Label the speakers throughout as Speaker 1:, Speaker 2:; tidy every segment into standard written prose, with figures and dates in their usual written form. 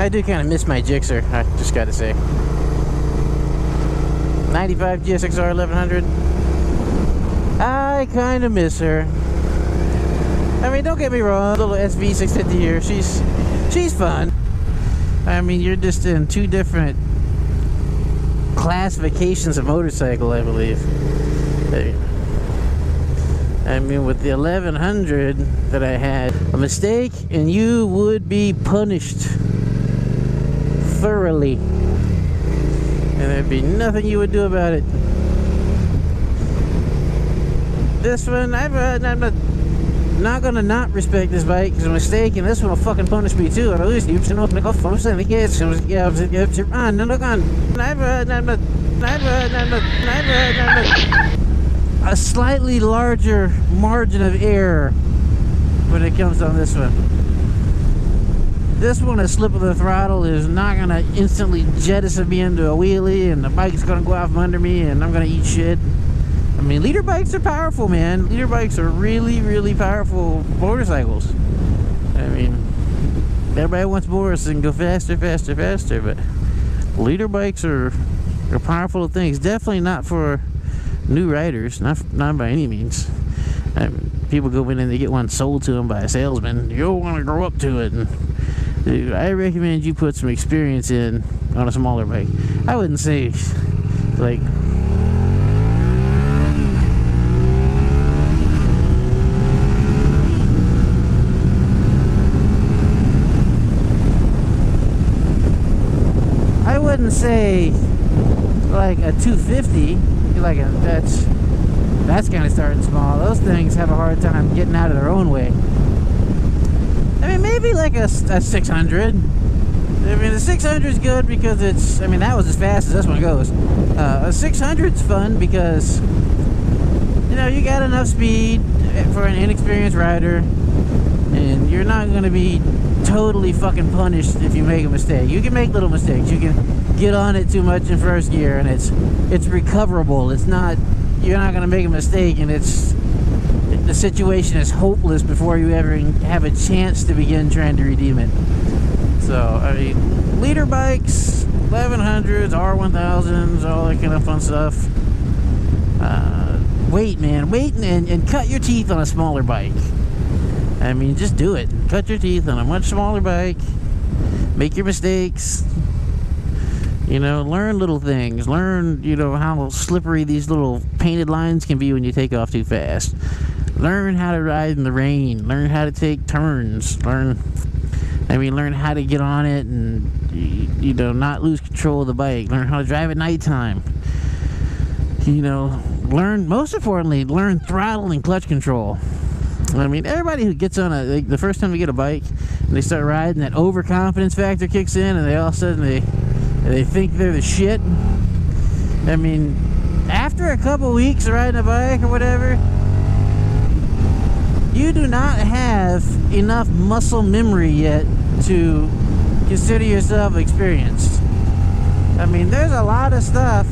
Speaker 1: I do kind of miss my Gixxer, I just gotta say. 95 GSXR 1100. I kind of miss her. I mean, don't get me wrong, little SV 650 here, she's fun. I mean, you're just in two different classifications of motorcycle, I believe. I mean, with the 1100 that I had, a mistake and you would be punished thoroughly, and there'd be nothing you would do about it. This one, I'm not gonna not respect this bike because a mistake, and this one will fucking punish me too. A slightly larger margin of error when it comes on this one. This one, a slip of the throttle is not gonna instantly jettison me into a wheelie, and the bike's gonna go out from under me, and I'm gonna eat shit. I mean, leader bikes are powerful, man. Leader bikes are really, really powerful motorcycles. I mean, everybody wants more so they can go faster, faster, faster, but leader bikes are powerful things. Definitely not for new riders, not by any means. People go in and they get one sold to them by a salesman. You'll want to grow up to it. And dude, I recommend you put some experience in on a smaller bike. I wouldn't say like say like a 250, like that's kind of starting small. Those things have a hard time getting out of their own way. I mean, maybe like a 600. I mean, the 600 is good because it's, I mean, that was as fast as this one goes. A 600 is fun because, you know, you got enough speed for an inexperienced rider, and you're not going to be totally fucking punished if you make a mistake. You can make little mistakes. You can get on it too much in first gear, and it's recoverable. It's not, you're not going to make a mistake, and the situation is hopeless before you ever have a chance to begin trying to redeem it. So, I mean, leader bikes, 1100s, R1000s, all that kind of fun stuff. Wait, man, wait and cut your teeth on a smaller bike. I mean, just do it. Cut your teeth on a much smaller bike. Make your mistakes. You know, learn little things. Learn, you know, how slippery these little painted lines can be when you take off too fast. Learn how to ride in the rain. Learn how to take turns. Learn how to get on it and, you know, not lose control of the bike. Learn how to drive at nighttime. You know, most importantly, learn throttle and clutch control. I mean, everybody who gets on the first time they get a bike and they start riding, that overconfidence factor kicks in, and they all of a sudden they think they're the shit. I mean, after a couple weeks of riding a bike or whatever, you do not have enough muscle memory yet to consider yourself experienced. I mean, there's a lot of stuff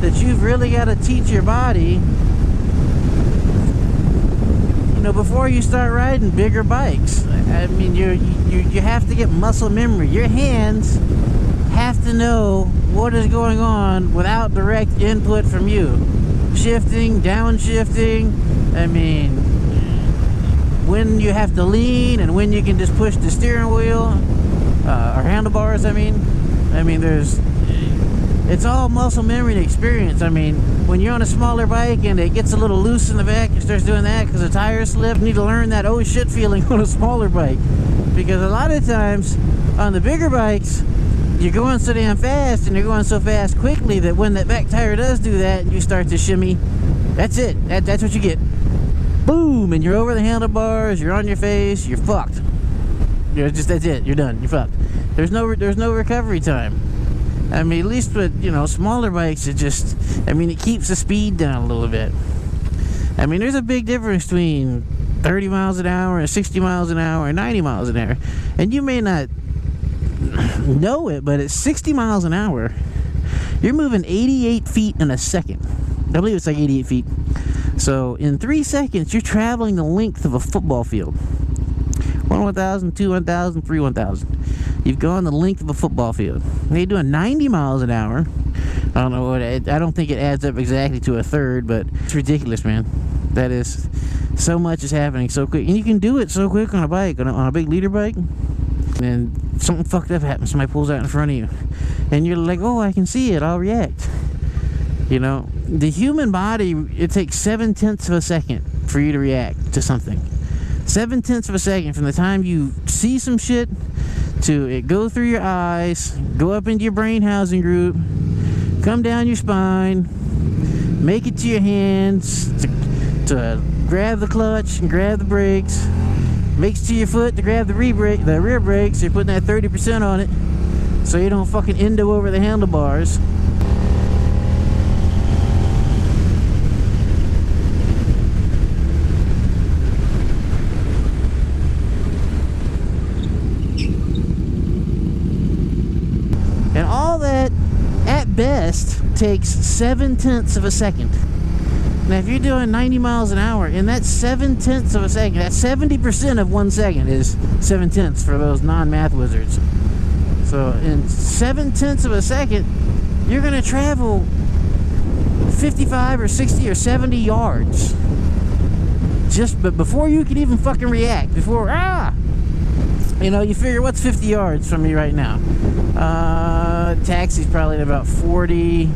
Speaker 1: that you've really got to teach your body, you know, before you start riding bigger bikes. I mean, you have to get muscle memory. Your hands have to know what is going on without direct input from you. Shifting, downshifting, I mean, when you have to lean and when you can just push the steering wheel or handlebars. I mean it's all muscle memory and experience. I mean, when you're on a smaller bike and it gets a little loose in the back and starts doing that because the tires slip, you need to learn that oh shit feeling on a smaller bike, because a lot of times on the bigger bikes you're going so damn fast and you're going so fast quickly that when that back tire does do that and you start to shimmy, that's it. That's what you get. Boom, and you're over the handlebars, you're on your face, you're fucked. That's it, you're done, you're fucked. There's no recovery time. I mean, at least with, you know, smaller bikes, it keeps the speed down a little bit. I mean, there's a big difference between 30 miles an hour and 60 miles an hour and 90 miles an hour. And you may not know it, but at 60 miles an hour, you're moving 88 feet in a second. I believe it's like 88 feet. So in 3 seconds, you're traveling the length of a football field. 1 1000, 2 1000, 3 1000. You've gone the length of a football field. And you're doing 90 miles an hour. I don't know what I don't think it adds up exactly to a third, but it's ridiculous, man. That is, so much is happening so quick, and you can do it so quick on a bike, on a big leader bike. And something fucked up happens. Somebody pulls out in front of you, and you're like, "Oh, I can see it. I'll react." You know, the human body, it takes 7/10 of a second for you to react to something. 7/10 of a second from the time you see some shit to it go through your eyes, go up into your brain housing group, come down your spine, make it to your hands to grab the clutch and grab the brakes, makes to your foot to grab the rear brakes. So you're putting that 30% on it so you don't fucking endo over the handlebars. And all that, at best, takes 7/10 of a second. Now, if you're doing 90 miles an hour, and that's 7/10 of a second, that's 70% of 1 second is 7/10 for those non-math wizards. So, in 7/10 of a second, you're going to travel 55 or 60 or 70 yards. But before you can even fucking react, you know, you figure, what's 50 yards from me right now? Taxi's probably at about 40.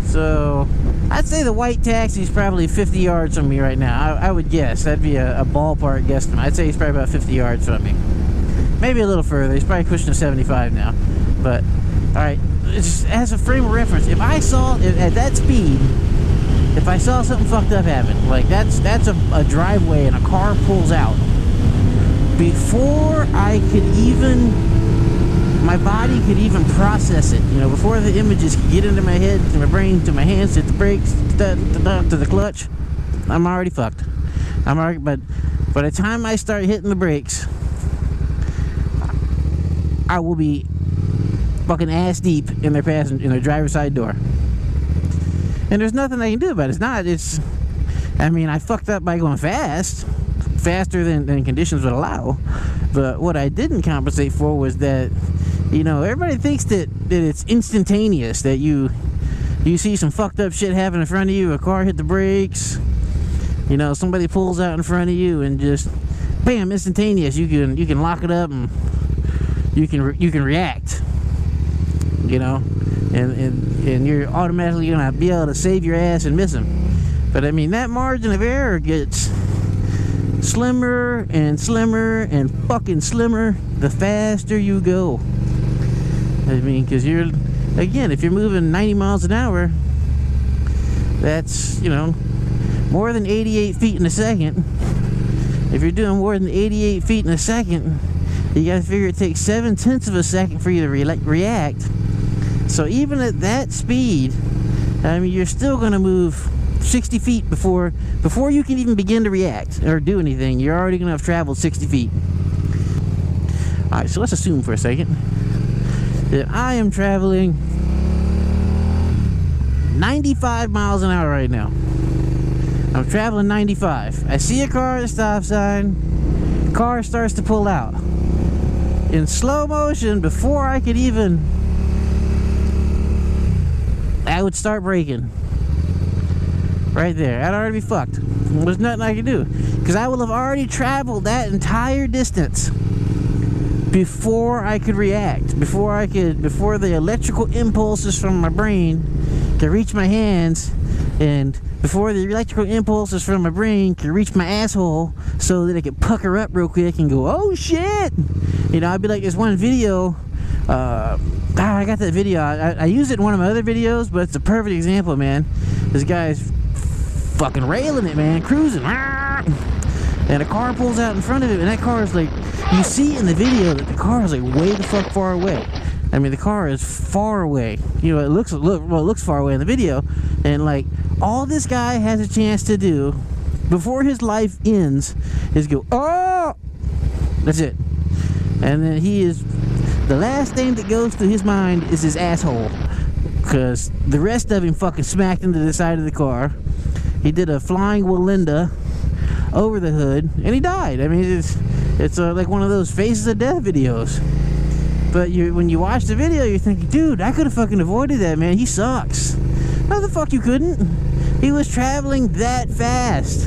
Speaker 1: So I'd say the white taxi's probably 50 yards from me right now. I would guess. That'd be a ballpark guesstimate. I'd say he's probably about 50 yards from me. Maybe a little further. He's probably pushing to 75 now. But, alright, as a frame of reference, if I saw, at that speed, if I saw something fucked up happen, like that's a driveway and a car pulls out, before I could even, my body could even process it, you know, before the images could get into my head, to my brain, to my hands, to the brakes, to the clutch, I'm already fucked. But by the time I start hitting the brakes, I will be fucking ass deep in their driver's side door. And there's nothing I can do about it. I mean, I fucked up by going faster than conditions would allow. But what I didn't compensate for was that, you know, everybody thinks that it's instantaneous, that you see some fucked up shit happen in front of you, a car hit the brakes, you know, somebody pulls out in front of you, and just bam, instantaneous. You can lock it up and you can react, you know, and you're automatically gonna be able to save your ass and miss them. But I mean, that margin of error gets slimmer and slimmer and fucking slimmer the faster you go. I mean, because if you're moving 90 miles an hour, that's, you know, more than 88 feet in a second. If you're doing more than 88 feet in a second, you gotta figure it takes 7/10 of a second for you to react. So even at that speed, I mean, you're still gonna move 60 feet before you can even begin to react or do anything. You're already gonna have traveled 60 feet. Alright, so let's assume for a second that I am traveling 95 miles an hour right now. I'm traveling 95. I see a car at a stop sign. Car starts to pull out. In slow motion, before I could even, I would start braking. Right there. I'd already be fucked. There's nothing I could do. Because I will have already traveled that entire distance before I could react. Before the electrical impulses from my brain could reach my hands, and before the electrical impulses from my brain could reach my asshole so that it could pucker up real quick and go, oh shit! You know, I'd be like this one video. I got that video. I used it in one of my other videos, but it's a perfect example, man. This guy's fucking railing it, man, cruising, and a car pulls out in front of him, and that car is like, you see in the video that the car is like way the fuck far away. I mean, the car is far away. You know, it looks far away in the video, and like all this guy has a chance to do before his life ends is go, oh, that's it. And then the last thing that goes through his mind is his asshole, because the rest of him fucking smacked into the side of the car. He did a flying Walinda over the hood, and he died. I mean, It's like one of those faces of death videos. But when you watch the video, you're thinking, dude, I could have fucking avoided that, man. He sucks. No, the fuck you couldn't. He was traveling that fast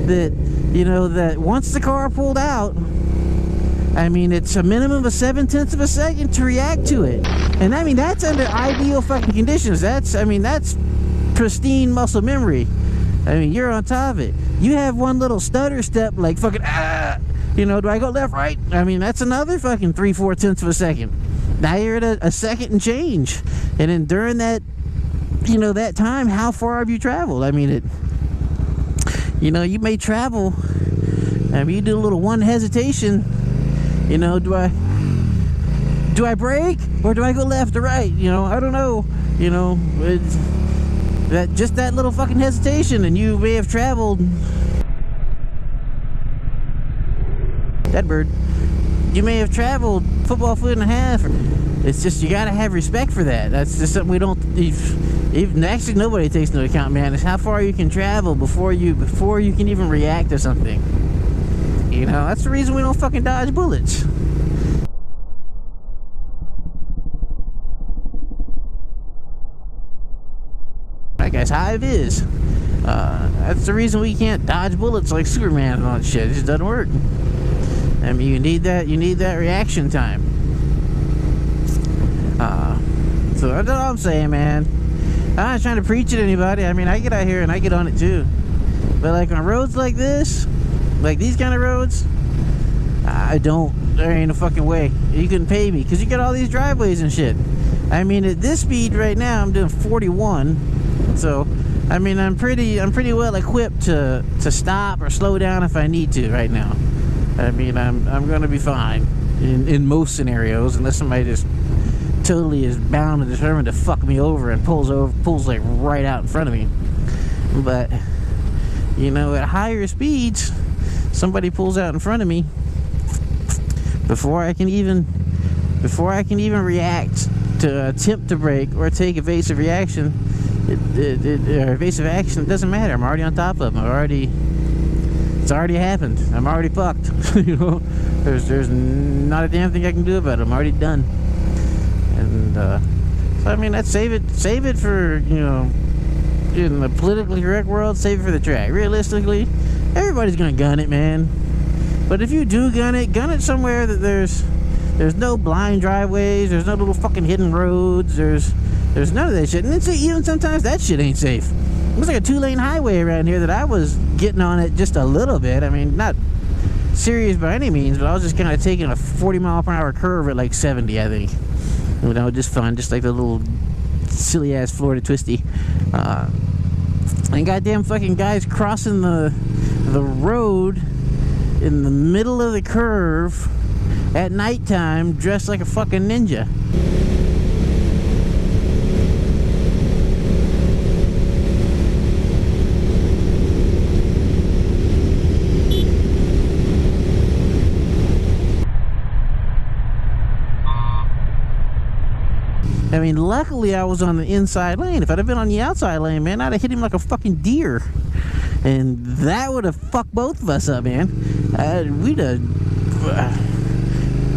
Speaker 1: that, you know, that once the car pulled out, I mean, it's a minimum of 0.7 of a second to react to it. And I mean, that's under ideal fucking conditions. That's pristine muscle memory. I mean, you're on top of it. You have one little stutter step, like fucking, you know, do I go left, right? I mean, that's another fucking 3/4 of a second. Now you're at a second and change. And then during that, you know, that time, how far have you traveled? I mean, you know, you may travel, I mean, you do a little one hesitation, you know, do I brake or do I go left or right? You know, I don't know. You know, that little fucking hesitation, and you may have traveled. That bird. You may have traveled football foot and a half. It's just, you gotta have respect for that. That's just something we don't. Even actually, nobody takes into account, man. It's how far you can travel before you can even react to something. You know, that's the reason we don't fucking dodge bullets. That guy's high as is. That's the reason we can't dodge bullets like Superman and all that shit. It just doesn't work. I mean, you need that reaction time. So that's all I'm saying, man. I'm not trying to preach at anybody. I mean, I get out here and I get on it too. But like on roads like this, like these kind of roads, there ain't a fucking way you can pay me, because you got all these driveways and shit. I mean, at this speed right now, I'm doing 41. So, I mean, I'm pretty well equipped to stop or slow down if I need to right now. I mean, I'm gonna be fine in most scenarios, unless somebody just totally is bound and determined to fuck me over and pulls like right out in front of me. But you know, at higher speeds, somebody pulls out in front of me before I can even react to attempt to brake or take evasive reaction. Evasive action, it doesn't matter. I'm already on top of them. It's already happened. I'm already fucked. You know, there's not a damn thing I can do about it. I'm already done. And so I mean, let's save it for, you know, in the politically correct world, save it for the track. Realistically, everybody's gonna gun it, man. But if you do gun it somewhere that there's no blind driveways, there's no little fucking hidden roads, there's none of that shit. And even sometimes that shit ain't safe. It was like a 2-lane highway around here that I was getting on it just a little bit. I mean, not serious by any means, but I was just kind of taking a 40-mile-per-hour curve at like 70, I think. You know, just fun, just like the little silly-ass Florida twisty. And goddamn fucking guys crossing the road in the middle of the curve at nighttime dressed like a fucking ninja. I mean, luckily I was on the inside lane. If I'd have been on the outside lane, man, I'd have hit him like a fucking deer. And that would have fucked both of us up, man. We'd have...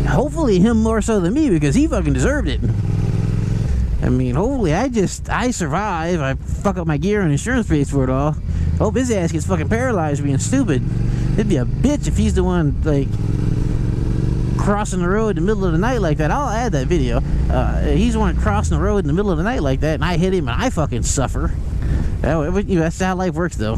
Speaker 1: hopefully him more so than me, because he fucking deserved it. I mean, hopefully I survive. I fuck up my gear and insurance pays for it all. Hope his ass gets fucking paralyzed being stupid. It'd be a bitch if he's the one, like, crossing the road in the middle of the night like that. I'll add that video. He's the one crossing the road in the middle of the night like that, and I hit him and I fucking suffer. That's how life works, though.